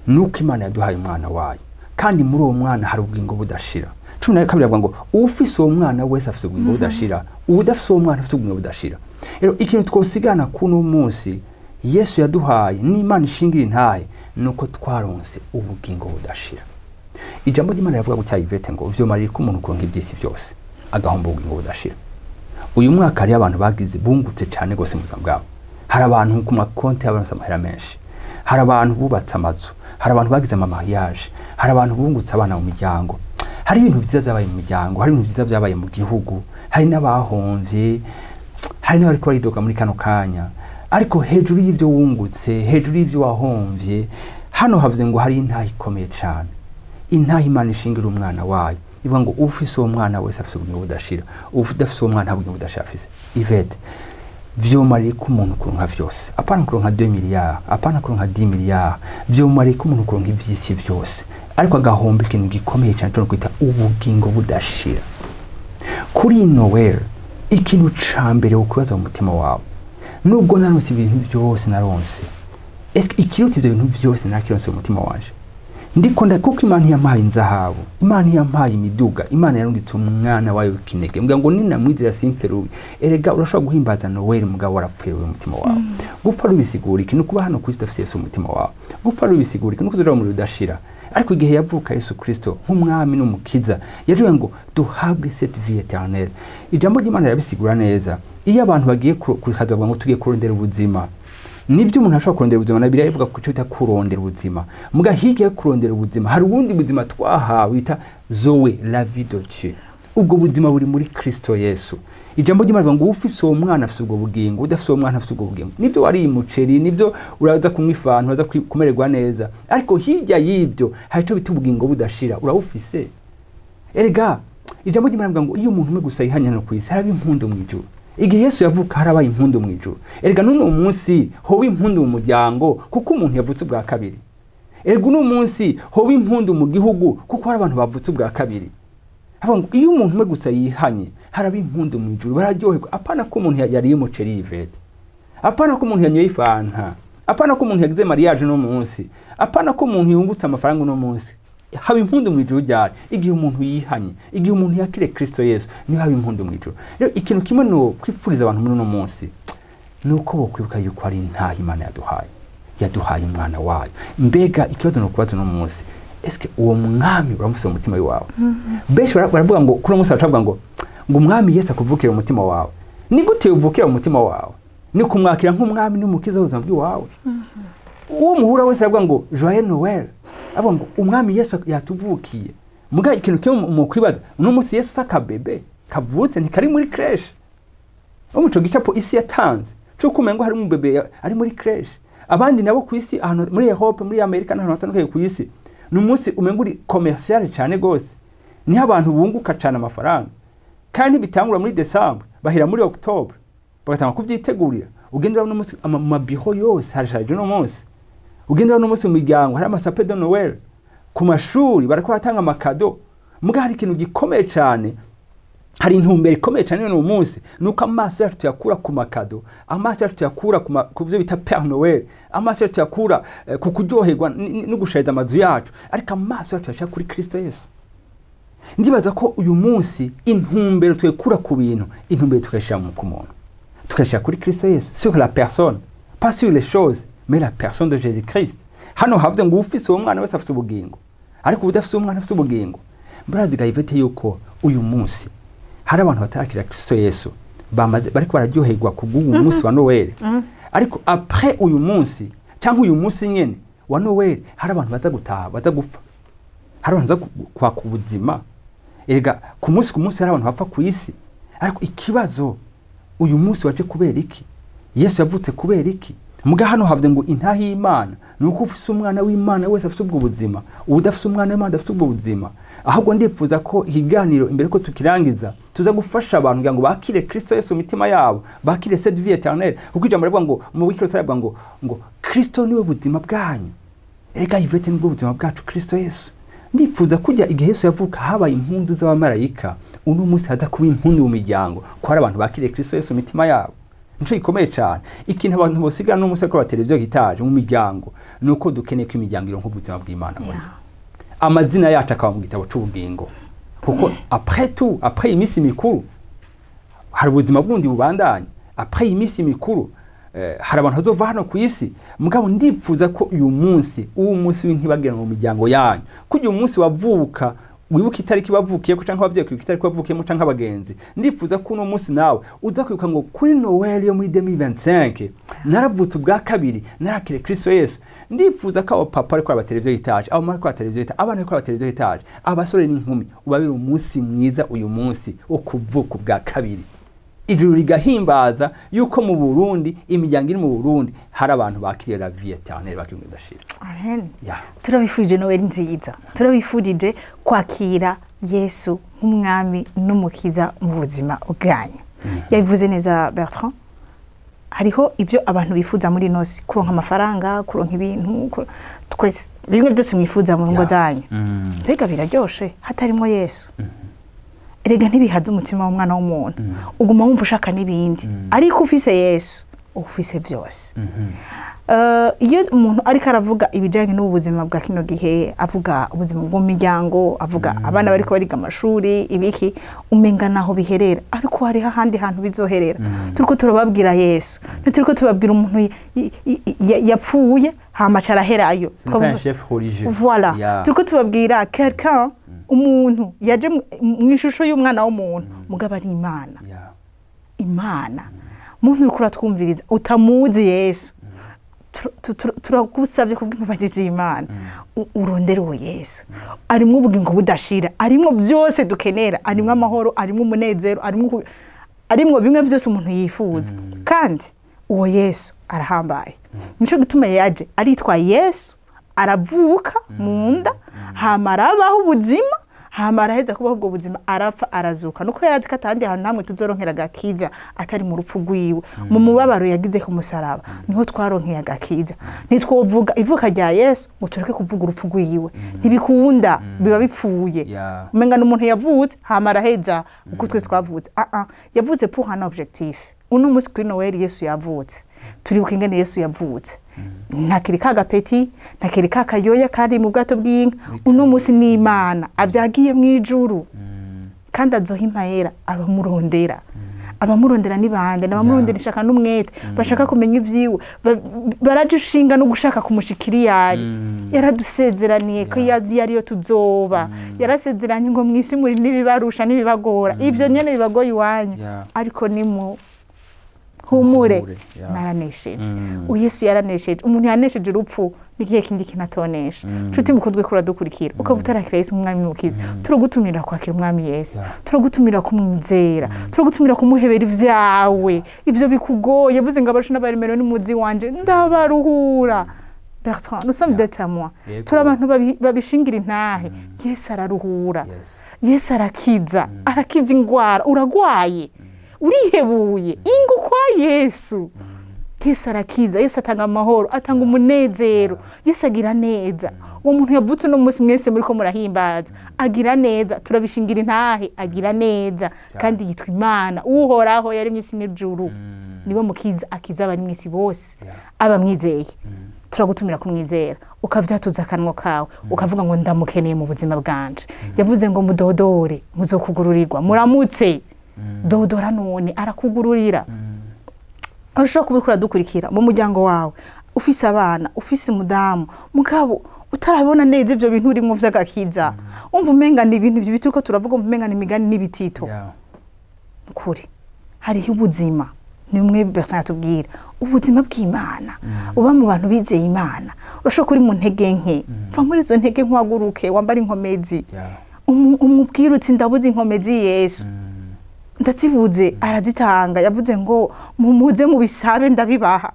nuko Imana yaduhaye umwana wayo, kandi muri uwo mwana hari ubugingo budashira. 12 avuga ngo ufise uwo mwana wese afise ubugingo budashira, udafise uwo mwana afise ubugingo budashira. Rero ikintu twosigana kuno munsi Yesu yaduhaye ni Imana ishingira intahe nuko twaronse ubugingo budashira. Ijambo ry'Imana yavuga gutya Ivete ngo uvyo marira ko umuntu kuronka ibyisi byose agahomba ubugingo budashira. Uyu mwaka hari abantu bagize bungutse cyane gose mu buzima bwabo. Hari abantu ku makonti y'abantu amahera menshi, hari abantu bubatse amazu, hari abantu bagize amamariage, hari abantu bungutse abana mu miryango, hari ibintu byiza byabaye mu miryango, hari ibintu byiza byabaye mu gihugu, hari n'abahomvye, hari n'abari kwaridoka muri kano kanya. Ariko hejuru y'ibyo wungutse, hejuru y'ibyo wahomvye, hano havuze ngo hari intahe ikomeye cyane, intahe Imana ishingira umwana wayo ivuga ngo ufise uwo mwana wese afise ubugingo budashira, udafise uwo mwana nta bugingo budashira afise. Ivete vyomariye ko umuntu kuronka vyose, apana kuronka 2 miliyari, apana kuronka 10 miliyari, vyomariye ko umuntu kuronka ivyisi vyose, ariko agahomba ikintu gikomeye cyane cyo kwita ubugingo budashira. Kuri Noweli ikintu cambere ukubaza mu mutima wawe, nubwo naronse ibintu byose naronse, ikiruta ibyo bintu byose nakironse mu mutima wanje, ndiko kuko Imana yampaye inzahabu, Imana yampaye imiduga, Imana yarungitse umwana wayo kinege mbwa ngo ninamwizira simferubi. Erega urashobora guhimbaza Noweli mugabo warapfuye mu mutima wawe. Gupfa rubisigura ikintu kuba hano kwisi dafise Yesu mu mutima wawe. Gupfa rubisigura ikintu kuzura mu rudashira. Ariko igihe yavuka Yesu Kristo nk'umwami n'umukiza yaje ngo duhabwe cette vie éternelle. Ijambo ry'Imana yabisigura neza. Iyo abantu bagiye kwikadwa ngo tugiye kurondera ubuzima, nibyo umuntu ashobora kurondera ubuzima, na Bibiliya ivuga ko cyo bita kurondera ubuzima. Muga hirya kurondera ubuzima hari ubundi buzima twahawe bita Zoe la vie de Dieu. Ubwo buzima buri muri Kristo Yesu. Ijambo ry'Imana ngo ufise uwo mwana afise ubwo bugingo, udafise uwo mwana afise ubwo bugingo. Nibyo wari umuceri, nibyo uraza kunywa ifantu, uraza kumererwa neza. Ariko hirya y'ibyo hari cyo bita ubugingo budashira, urawufise. Erega ijambo ry'Imana ngo iyo umuntu umwe gusa yihanya no kwisi haraba impundu mu ijuru. Igihe Yesu yavuka harabaye impundu mu ijuru. Erega none umunsi hoba impundu mu muryango kuko umuntu yavutse ubwa kabiri. Erega uno munsi hoba impundu mu gihugu kuko hari abantu bavutse ubwa kabiri. Ngo iyo umuntu umwe gusa yihanye haraba impundu mu ijuru, bararyoherwa. Apana ko umuntu yariye umuceri Yvette, apana ko umuntu yanyoye ifanta, apana ko umuntu yagize mariage no munsi, apana ko umuntu yungutse amafaranga no munsi. Haba impundu mu ijuru ryari igihe umuntu yihanye, igihe umuntu yakire Kristo Yesu, niho haba impundu mu ijuru. Rero ikintu kimwe no kwipfuriza abantu muri no munsi nuko bokwibuka yuko ari intahe Imana yaduhaye umwana wayo. Mbega ikibazo no kubaza no munsi, eske uwo mwami uramufise mu mutima wawe? Benshi baravuga ngo kuri munsi baravuga ngo umwami Yesu akuvukira mu mutima wawe. Ni gute uvukira mu mutima wawe? Ni kumwakira nk'umwami n'umukiza w'ubuzima bwawe. Uwo muhura wese aravuga ngo Joyeux Noël, abo ngo umwami Yesu yatuvukiye. Muga ikintu cyo mu kwibaza uno munsi Yesu sakabebe kavutse ntikari muri crèche. Umuco gicapo isi yatanze cyo kumengo hari mu bebe ari muri crèche. Abandi nabo ku isi ahantu muri Europe, muri Amerika n'ahantu hatandukanye ku isi, n'umunsi umengo uri commercial cyane gose. Ni abantu bunguka cyane amafaranga. Kandi bitangura muri December bahira muri October bagatanga kuvyitegurira. Ugendera no munsi amabiho yose harishaje no munsi. ugenda no munsi mu miryango hari amasape de Noël ku mashuri barako batanga amakado muga hari ikintu gikomeye cyane hari intumbero ikomeye cyane no munsi nuko amaso yacu tuyakura ku makado amaso yacu tuyakura ku byo bita Père Noël amaso yacu tuyakura ku kuryoherwa no gushayza amazu yacu ariko amaso yacu yashaka kuri Kristo Yesu. Ndibaza ko uyu munsi intumbero tuyekura ku bintu intumbero tukashira mu kumuntu tukashira kuri Kristo Yesu sur la personne pas sur les choses mais la personne de Jésus Christ. Hano havuze ngo ufise uwo mwana wese afite ubugingo ariko udafise uwo mwana afite ubugingo. Brazi gayivete yuko uyu munsi hari abantu batarakira Kristo Yesu bamaze bariko bararyoherwa kubw'uyu munsi wa Noel ariko après uyu munsi cyangwa uyu munsi nyene wa Noel hari abantu baza gutaha baza gupfa hari abantu baza kwaka ubuzima erega ku munsi hari abantu bapfa ku isi ariko ikibazo uyu munsi waje kubera iki Yesu yavutse kubera iki muga hano havuze ngo intahi Imana nuko ufise umwana w'Imana wese afite ubwo buzima udafise umwana w'Imana afite ubwo buzima ahubwo ndipfuza ko ikiganiro imbere ko tukirangiza tuza gufasha abantu kugira ngo bakire Kristo Yesu mitima yabo bakire cette vie éternelle kuko ijambo rivuga ngo mu wikiro sayabwa ngo Kristo niwe buzima bwanyu erega ivete nibwo buzima bwacu Kristo Yesu. Ndipfuza kujya igihe Yesu yavuka habaye impundu z'abamarayika uno munsi haza kuba impundu mu miryango ko hari abantu bakire Kristo Yesu mitima yabo nico ikomeye cyane. Ikintu abantu bosiga no munsi ko bateleviziyo gitaje mu miryango nuko dukeneye ko imiryango ironka ubuzima bw'Imana muri amazina yacu akaba mu gitabo c'ubugingo kuko après imisi mikuru hari ubuzima bwundi bubandanye après imisi mikuru hari abantu bazova hano ku isi mugabo ndipfuza ko uyu munsi w'intibagera mu miryango yanyu kujya umunsi wavuka wibuka itariki bavukiye ko canka abavyeyi kwibuka itariki bavukiyemo canka abagenzi ndipfuza ko uno munsi nawe uza kwibuka ngo kuri Noel yo muri 2025 naravutse ubwa kabiri narakire Kristo Yesu. Ndipfuza ko papa ariko abateleviziyo itaje abo mariko abateleviziyo itaje abana ariko abateleviziyo itaje abasore n'inkumi ubabira umunsi mwiza uyu munsi wo kuvuka ubwa kabiri ijuru rigahimbaza yuko mu Burundi imiryango iri mu Burundi hari abantu bakiriye la vie éternelle bakimwe dashira. Amen. Turabifurije Noel nziza turabifurije kwakira Yesu nk'umwami n'umukiza mu buzima bwanyu. Yabivuze neza Bertrand hariho ibyo abantu bifuza muri nosi kuronka amafaranga kuronka ibintu twese bimwe byose mwifuza mu ngo zanyu mbega biraryoshe hatarimo Yesu erega ntibihaza umutima w'umwana w'umuntu uguma wumva ushaka n'ibindi ariko ufise Yesu ufise byose. Iyo umuntu ariko aravuga ibijanye n'ubuzima bwa kino gihe avuga ubuzima bwo mu miryango avuga abana bariko bariga amashuri ibiki umenga naho biherera ariko hari hahandi hantu bizoherera turiko turababwira Yesu turiko tubabwira umuntu yapfuye hama caraherayo voilà turiko tubabwira quelqu'un umuntu yaje mwishusho y'umwana w'umuntu mugaba ari Imana muntu uriko twumviriza utamuzi Yesu turagusabye kubw'imbabazi Imana urondere uwo Yesu arimo ubugingo budashira arimo byose dukenera arimo amahoro arimo umunezero arimo bimwe byose umuntu yifuza kandi uwo Yesu arahambaye nico gituma yaje aritwa Yesu aravuka mu nda hamara abaho ubuzima hamara heza kubaho ubwo buzima arapfa arazuka nuko yarazi ko atandi ahantu namwe tuzoronkera gakiza atari mu rupfu rwiwe mu mubabaro yagize ku musaraba niho twaronkeye agakiza nitwovuga ivuka rya Yesu ngo tureke kuvuga urupfu rwiwe ntibikunda biba bipfuye umenga n'umuntu yavutse hamara heza uko twese twavutse yavutse pour un objectif uno munsi kuri Noel Yesu yavutse turibuka ingene Yesu yavutse ntakiri kagapeti ntakiri kakayoya kari mu bwato bw'inka uno munsi ni Imana avyagiye mu ijuru kandi azohimpayera abamurondera ni bande n'abamurondera ishaka n'umwete bashaka kumenya ivyiwe barajushinga no gushaka kumushikiri yaradusezeraniye ko yariyo tuzoba yarasezeranye ngo mwisi muri nibibarusha nibibagora ivyo nyene bibagoye iwanyu ariko nimu humure naranesheje Yesu yaranesheje umuntu yanesheje urupfu nigiye kindi kinatonesha nshuti mukundwe kura dukurikira ukabutarakira Yesu umwami mukiza turogutumira kwakira umwami Yesu turogutumira kumwizera turogutumira kumuhebera ivyawe ivyo bikugoye yavuze ngo abarusha n'abarimero n'umuzi wanje ndabaruhura. Bertrand nous sommes des témoins turi abantu babishingira intahe Yesu araruhura Yesu arakiza ingwara uragwaye urihebuye ingo kwa Yesu Yesu arakiza, Yesu atanga amahoro, atanga umunezero, Yesu agira neza. Uwo muntu yavutse no munsi mwese muri ko murahimbaza, agira neza, turabishingira intahe, agira neza kandi yitwa Imana uhoraho yaremye isi n'ijuru. Niwe mukiza akiza abari mwisi bose abamwizeye. Turagutumira kumwizera ukavyatuza akanwa kawe ukavuga ngo ndamukeneye mu buzima bwanje. Yavuze ngo mudodore muzokugururirwa, muramutse dodora none arakugururira. Urashobora kubikora dukurikira mu muryango wawe, ufise abana, ufise umudamu, mugabo utarabona neza ivyo bintu urimo vy'agakiza. Umva umenga ni ibintu bituko turavuga, umva umenga ni imigani n'ibitito. Kuri hariho ubuzima, ni umwe Bertrand atubwira ubuzima bw'Imana uba mu bantu bizeye Imana. Urashobora kuri mu ntege nke, mva muri izo ntege nkwaguruke wambara inkomezi, umubwira uti ndabuze inkomezi Yesu ndazibuze, arazitanga. Yavuze ngo mumuze mu bisabe ndabibaha.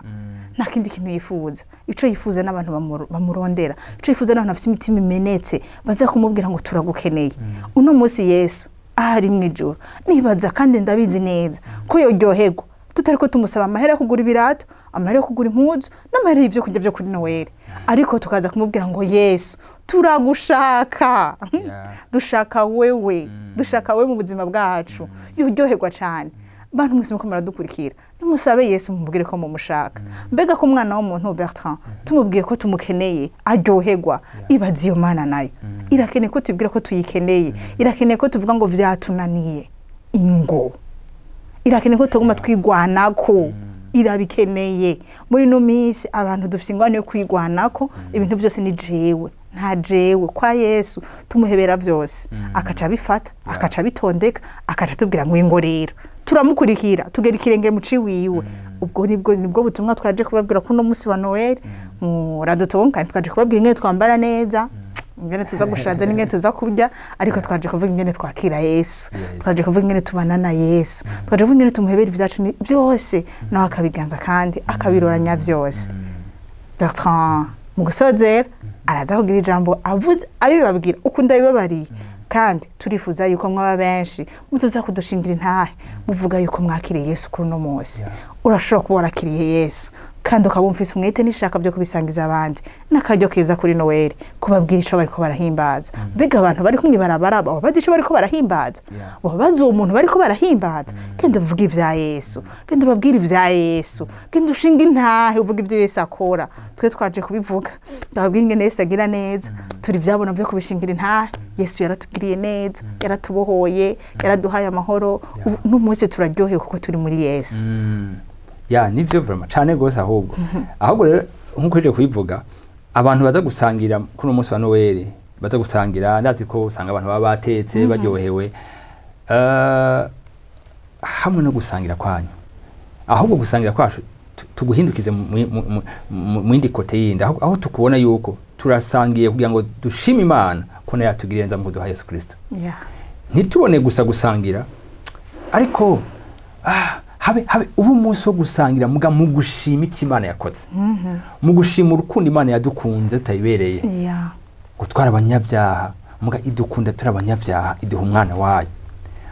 Nta kindi kintu yifuza, ico yifuza n'abantu bamurondera, ico yifuza n'abantu bafite imitima imenetse baza kumubwira ngo turagukeneye. Uno munsi Yesu ahari mwijuru nibaza kandi ndabizi neza ko yoryoherwa tutariko tumusaba amahera yo kugura ibirato, amahera yo kugura impuzu n'amahera y'ibyo kurya byo kuri Noweli, ariko tukaza kumubwira ngo Yesu turagushaka, dushaka wewe, dushaka wewe mu buzima bwacu. Yoryoherwa cyane. Bantu mwese muko maradukurikira, nimusabe Yesu mumubwire ko mumushaka. Mbega ko umwana w'umuntu Bertrand tumubwiye ko tumukeneye aryoherwa, ibazi iyo Mana nayo irakeneye ko tubwira ko tuyikeneye, irakeneye ko tuvuga ngo vyatunaniye ingo, irakeneye ko tuguma twigwanako, irabikeneye. Muri no minsi abantu dufite ingwano yo kwigwanako, ibintu byose ni jewe nta jewe. Kwa Yesu tumuhebera byose, akaca bifata, akaca bitondeka, akaca tubwira ngo ingo rero turamukurikira tugera ikirenge muci wiwe. Ubwo nibwo butumwa twaje kubabwira ko no munsi wa Noweli muradutonka, twaje kubabwira ingene twambara neza, ingene tuza gushaza n'ingene tuza kurya, ariko twaje kuvuga ingene twakira Yesu, twaje kuvuga ingene tubana na Yesu, twaje kuvuga ingene tumuhebera ibyacu byose nawe akabiganza kandi akabiroranya byose. Bertrand mu gusozera araza kugira ijambo avuze abibabwira uko ndabibabariye, kandi turifuza yuko mwaba benshi mutuza kudushingira intahe muvuga yuko mwakiriye Yesu kuri no munsi. Urashobora kuba warakiriye Yesu kandi ukabumvise umwete n'ishaka byo kubisangiza abandi, n'akaryo keza kuri Noweli kubabwira ico bariko barahimbaza. Mbega abantu bari kumwe barabaraba babazi ico bariko barahimbaza, babazi uwo muntu bariko barahimbaza. Kende uvuga ivya Yesu, kende babwira ivya Yesu, kende ushinga intahe uvuga ivyo Yesu akora. Twe twaje kubivuga, ndababwira ingene Yesu agira neza, turi vyabona byo kubishingira intahe. Yesu yaratugiriye neza, yaratubohoye, yaraduhaye amahoro. N'umunsi turaryohewe kuko turi muri Yesu. Nivyo vraiment cyane gose. Ahubwo rero nkuko ije kubivuga, abantu baza gusangira kuri umunsi wa Noweli, baza gusangira, ndazi ko usanga abantu baba batetse baryohewe, hamwe no gusangira kwanyu. Ahubwo gusangira kwacu tuguhindukize mu indi kote yindi, aho tukubona yuko turasangiye kugira ngo dushime Imana ko nayo yatugiriye nza mu kuduha Yesu Kristo. Ntitubone gusa gusangira, ariko habe ubu munsi wo gusangira muga mu gushima Imana yakoze, mu gushima urukundo Imana yadukunze tutayibereye, gutwara abanyabyaha muga idukunda turi abanyabyaha, iduha umwana wayo,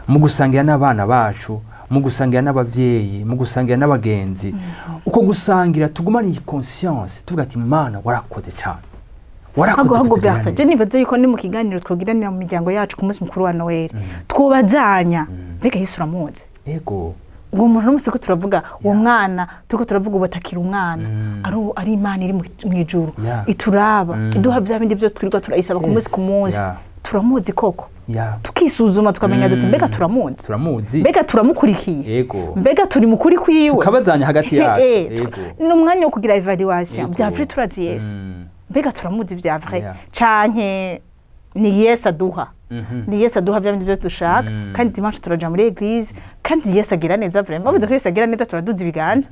mu gusangira n'abana bacu, mu gusangira n'abavyeyi, mu gusangira n'abagenzi. Uko gusangira tugumana iyi conscience tuvuga ati Imana warakoze cyane, ahubwo Bertrand je nibaze yuko ni mu kiganiro twogiranira mu miryango yacu ku munsi mukuru wa Noweli twobazanya. Mbega Yesu uramuzi? Yego. Uwo muntu n'umunsi ko turavuga uwo mwana, turiko turavuga ubatakira umwana, ari Imana iri mu ijuru ituraba, iduha bya bindi byo twirirwa turayisaba ku munsi ku munsi. Turamuzi koko, tukisuzuma tukamenya duti mbega turamuzi, mbega turamukurikiye, yego, mbega turi mukuri kwiwe, tukabazanya hagati yacu. N'umwanya wo kugira evaluation bya vrai turazi Yesu, mbega turamuzi bya vrai canke ni Yesu aduha, ni Yesu aduha bya bindi byo dushaka. Kandi dimanche turaja muri eglise, kandi Yesu agira neza vraiment. Bavuze ko Yesu agira neza, turaduza ibiganza,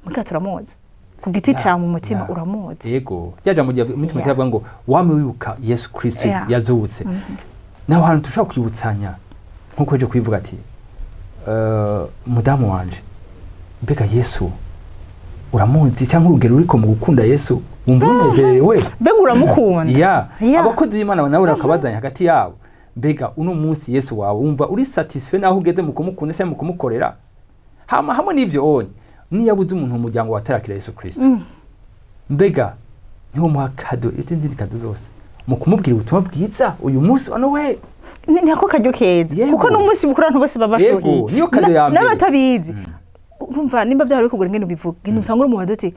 mbega turamuzi ku giti ca mu mutima, uramuzi. Yego, byaja mu gihe umutima cyavuga ngo wame wibuka Yesu Kristo yazutse. Naho hantu tushaka kwibutsanya nkuko je kwivuga ati mudamu wanje, mbega Yesu uramuzi cyangwa urugero uriko mu gukunda Yesu wumva unezerewe, mbega uramukunda. Abakozi b'Imana nawe bakabazanya hagati yabo, mbega uno munsi Yesu wawe wumva uri satisfait naho ugeze mu kumukunda cyangwa mu kumukorera. Hamwe n'ivyo onye niyabuze umuntu mu muryango watarakira Yesu Kristo mbega niho muha kado izindi kado zose mu kumubwira ubutumwa bwiza uyu munsi wa Noel ni ako karyo keza kuko n'umunsi mukuru abantu bose babashohiye niyo kado ya mbere n'abatabizi urumva nimba byari bikugura ngene bivuga ngene utangura mu badote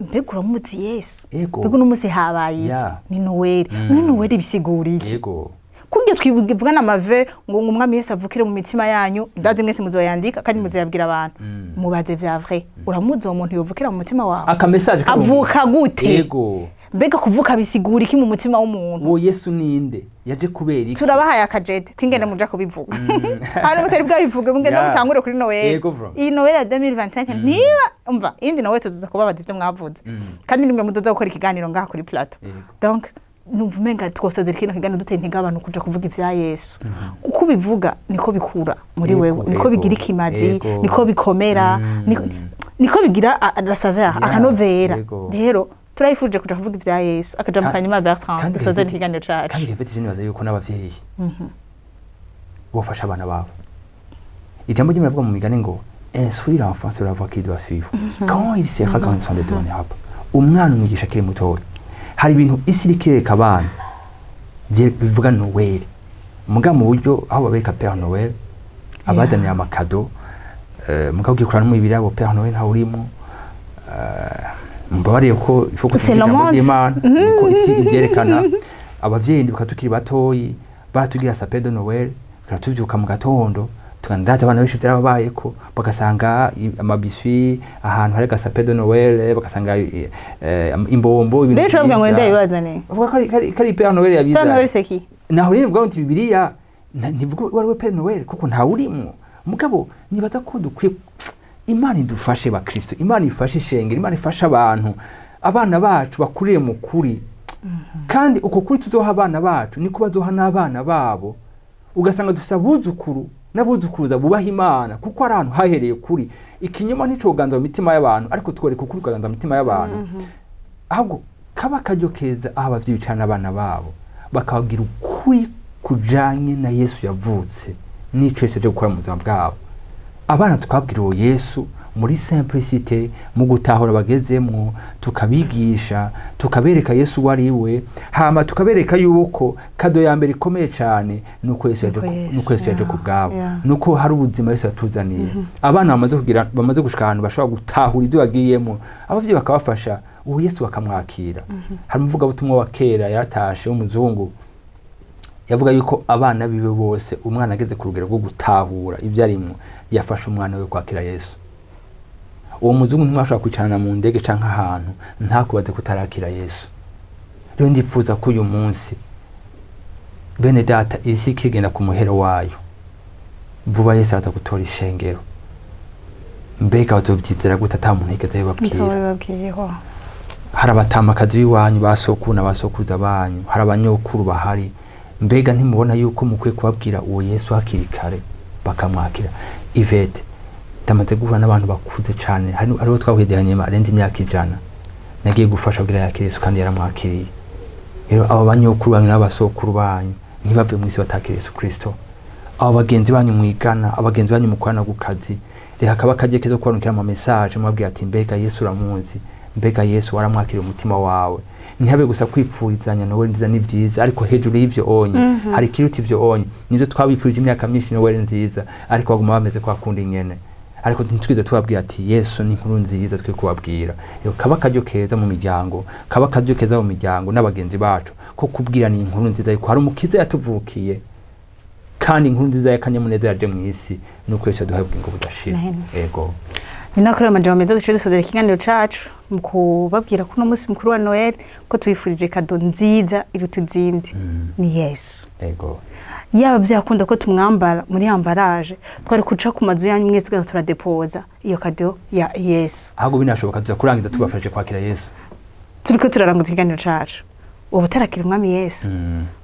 mbega uramuzi Yesu mbega n'umunsi habaye ni Noel ni Noel bisiguriye yego kujya twivuga n'amave ngo umwami Yesu avukire mu mitima yanyu ndazi mwese muzoyandika kandi muzoyabwira abantu mubaze vya vrai uramuzi uwo muntu yovukira mu mutima wawe aka message avuka gute yego mbega kuvuka bisigura iki mu mutima w'umuntu uwo Yesu ninde yaje kubera iki turabahaye akajete kwingene muja kubivuga hano mutari bwabivuge mungende mutangure kuri Noel iyi Noel ya 2025 niba umva indi Noel tuza kubabaza ivyo mwavuze kandi nimwe mudoza gukora ikiganiro ngaha kuri plateau donc nuvumenga twosozera kino kiganiro duteye intege abantu kuja kuvuga ivya Yesu uko bivuga niko bikura muri wewe niko bigira ikimazi niko bikomera niko bigira la saveur akanovera rero turayifuje kuja kuvuga ivya Yesu akaja mu kanyuma Bertrand dusozera ikiganiro cacu kandi revete nibaza yuko n'abavyeyi bofasha abana babo ijambo ry'Imana rivuga mu migani ngo instruire l'enfant sur la voie qu'il doit suivre quand il sera grand son détournable umwana umwigisha kiri mutoya hari ibintu isi rikireka abana bivuga Noel muga mu buryo aho babeka Père Noel abazaniye amakado muga ugikurana mu ibiri abo Père Noel hawurimo mbabariye ko ifo kugira Imana niko isi ibyerekana abavyeyi ndi bakatukiri batoyi batugira sapin de Noel karatuvyuka mu gatondo tukandaza abana benshi byarabaye ko bagasanga amabiswi ahantu hari gasapin de Noel bagasanga imbombo ibintu byo ngo ndayibazane uvuga kari Père Noel yabiza Père Noel seki naho rero bwa nti Bibiliya ntivuga wari Père Noel kuko nta urimo mugabo nibaza ko dukwiye Imana idufashe ba Kristo Imana ifashe ishengero Imana ifasha abantu abana bacu bakuriye mu kuri kandi uko kuri tuzoha abana bacu niko bazoha n'abana babo ugasanga dufite abuzukuru n'abuzukuruza bubaha Imana kuko ari ahantu hahereye kuri ikinyoma nticoganza mu mitima y'abantu ariko twereka ukuri kuganza mu mitima y'abantu ahubwo kaba kajyo keza aho abavyeyi bicana abana babo bakababwira ukuri kujanye na Yesu yavutse nico Yesu aje gukora mu buzima bwabo abana tukabwira uwo Yesu muri simplicité mu gutahura bagezemwo tukabigisha tukabereka Yesu wari we hama tukabereka yuko kado ya mbere ikomeye cyane nuko Yesu yaje kubwabo nuko hari ubuzima Yesu yatuzaniye abana bamaze gushika ahantu bashobora gutahura ibyo bagiyemo abavyeyi bakabafasha uwo Yesu bakamwakira hari umuvuga butumwa wa kera yatashe umuzungu yavuga yuko abana bibe bose umwana ageze ku rugero rwo gutahura ibyo arimo yafashe umwana we kwakira Yesu uwo muzungu ntimashobora kwicarana mu ndege canke ahantu ntakubaze kutarakira Yesu rero ndipfuza ko uyu munsi bene data isi kigenda ku muhero wayo vuba Yesu aza gutora ishengero mbega bazovyizera gute ata muntu yigeze babwira hari abatamakazi b'iwanyu basokuna basokuza banyu hari abanyokuru bahari mbega ntimubona yuko mukwiye kubabwira uwo Yesu hakiri kare bakamwakira Ivete tamaze guhura n'abantu bakuze cyane hariho twahwedanye arenze imyaka 100 nagiye gufasha kugira yakire Yesu kandi yaramwakiriye rero abo banyokuru banyu n'abasokuru banyu ntibave mu isi batakira Yesu Kristo abo bagenzi banyu mwigana abagenzi banyu mukwana gukazi reka kaba kaje kezo kwanukira ama message mwabwira ati mbega Yesu uramunzi mbega Yesu waramwakira umutima wawe ntihabe gusa kwipfurizanya Noel nziza ni byiza ariko hejuru y'ivyo onye hari kiruti ivyo onye nivyo twabipfurije imyaka myinshi Noel nziza ariko baguma bameze kwa kundi nyene ariko ntitwize tubabwira ati Yesu ni inkuru nziza twe kubabwira yo kaba kajyo keza mu miryango kaba kajyo keza mu miryango n'abagenzi bacu ko kubwira ni inkuru nziza yuko hari umukiza yatuvukiye kandi inkuru nziza yakanyamuneza yaje mu isi nuko Yesu duhabwa ingo budashira ego ninakora amajambo meza dushobora gusozera ikiganiro cacu mu kubabwira ko no munsi mukuru wa Noel ko twifurije kado nziza irutuzindi ni Yesu ego yaba byakunda ko tumwambara muri ambaraje twari kuca ku mazu yanyu mwese tugaza turadepoza iyo kado ya Yesu ahubwo binashoboka tuza kurangiza tubafashe kwakira Yesu turiko turaranguza ikiganiro cacu ubu tarakira umwami Yesu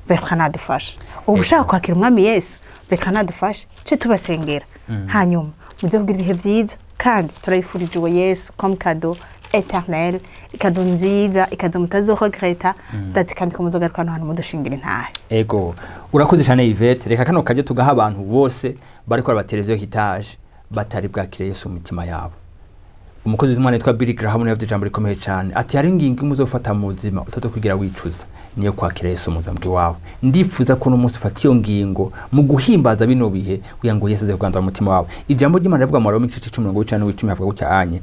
Bertrand adufasha ubu ushaka kwakira umwami Yesu Bertrand adufasha cyo tubasengera hanyuma muze kugira ibihe byiza kandi turayifurije uwo Yesu comme cadeau éternel ikado nziza ikado mutazoregreta ndati kandi ko muzogaruka hano mudushingira intahe ego urakoze cyane Yvette reka kano kaje tugaha abantu bose bariko babateleviziyo hitaje batari bwakire Yesu mu mitima yabo umukozi w'Imana yitwa Billy Graham yavuze ijambo rikomeye cyane ati hari ingingo muzofata mu buzima utazokugira wicuza niyo kwakira Yesu muzambwe wawe ndifuza ko no munsi ufata iyo ngingo mu guhimbaza bino bihe kugira ngo Yesu aze kuganza mu mutima wawe ijambo ry'Imana rivuga mu Roma 10:9 havuga ko cyanye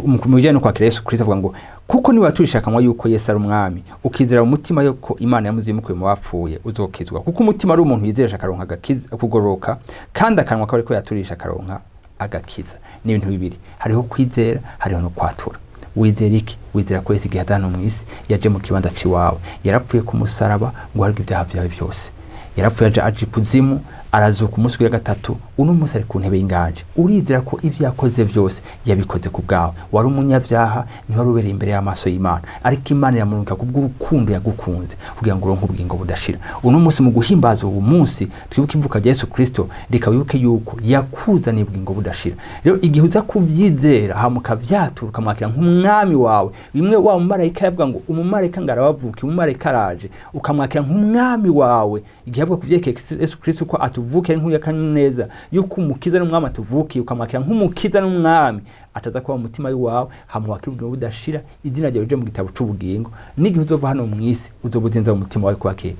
mu bijyanye no kwakira Yesu Kristo avuga ngo kuko niba turishakanwa yuko Yesu ari umwami ukizera mu mutima yuko Imana yamuzimukuye mu bapfuye uzokizwa kuko umutima ari umuntu yizeresha akaronka agakiza kugoroka kandi akanwa kawe ko yaturisha akaronka agakiza ni ibintu bibiri hariho kwizera hariho no kwatura wizera iki wizera ko Yesu igihe atano mu isi yaje mu kibanza ciwawe yarapfuye ku musaraba ngo ariko ibyaha byawe byose yarapfuye aje kuzimu arazuka umunsi wa gatatu uno munsi ari ku ntebe y'inganje urizera ko ivyo yakoze byose yabikoze ku bwawe wari umunyabyaha ni wari ubereye imbere y'amaso y'Imana ariko Imana yamurunka kubw'urukundo yagukunze kugira ngo uronke ubugingo budashira uno munsi mu guhimbaza uwo munsi twibuke imvuka ya Yesu Kristo rikawibuke yuko yakuzaniye ubugingo budashira rero igihe uza kuvyizera hamuka vyaturuka mwakira nk'umwami wawe bimwe wa mumarayika yavuga ngo umumarayika ngarabavuka umumarayika araje ukamwakira nk'umwami wawe igihe yavuga kuvyekeye Yesu Kristo ko atuvuke nk'uya kaneza yuko umukiza n'umwami atuvukiye ukamakira nk'umukiza n'umwami ataza kuba umutima wawe hamubakira ubwo budashira idina ryawe rije mu gitabo c'ubugingo n'igihe uzova hano mu isi uzobuzinza mu mutima wawe kwake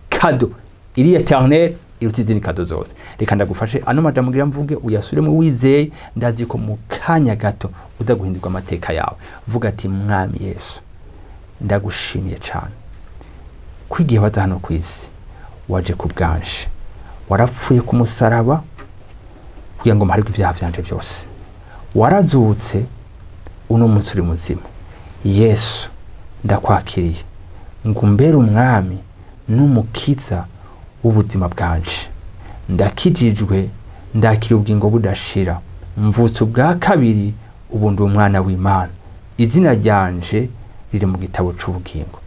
kado iri eternel irutizini kado zose reka ndagufashe ano majambo ngira mvuge uyasubiremo wizeye ndazi ko mu kanya gato uza guhindurwa amateka yawe vuga ati mwami Yesu ndagushimiye cyane kwigiye baza hano ku isi waje kubwanje warapfuye ku musaraba kugira ngo mparirwe ibyaha byanje byose warazutse uno munsi uri muzima Yesu ndakwakiriye ngo umbere umwami n'umukiza w'ubuzima bwanje ndakijijwe ndakira ubugingo budashira mvutse ubwa kabiri ubu ndi umwana w'Imana izina ryanje riri mu gitabo c'ubugingo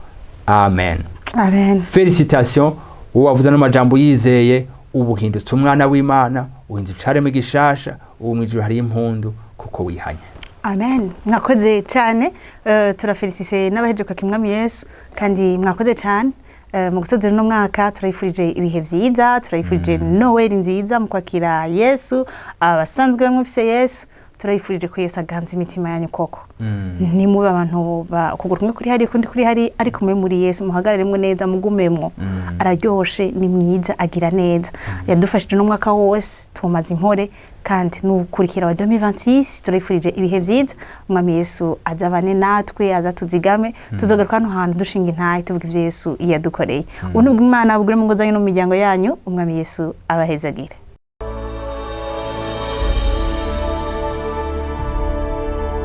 amen amen félicitations wavuze n'amajambo yizeye ubuhindutse umwana w'Imana uhindutse careme gishasha ubu mwijuru hari impundu kuko wihanye amen mwakoze cyane turafelicite n'abaheje kwa kimwami Yesu kandi mwakoze cyane mu gusozera no mwaka turayifurije ibihe vyiza turayifurije Noweli nziza mu kwakira Yesu abasanzwe bamufise Yesu turayifurije ko Yesu aganza imitima yanyu koko ni mube abantu kugura kumwe kuri hari kundi kuri hari ariko mwe muri Yesu muhagararemwe neza mugumemwo araryoshe ni myiza agira neza yadufashije no mwaka wose tumaze impore kandi nukurikira wa 2026 turayifurije ibihe vyiza umwami Yesu azabane natwe azatuzigame tuzogaruka hano hantu dushinga intaye tuvuga ivyo Yesu yadukoreye unubwo Imana bugure mu ngo zanyu no mu miryango yanyu umwami Yesu abahezagire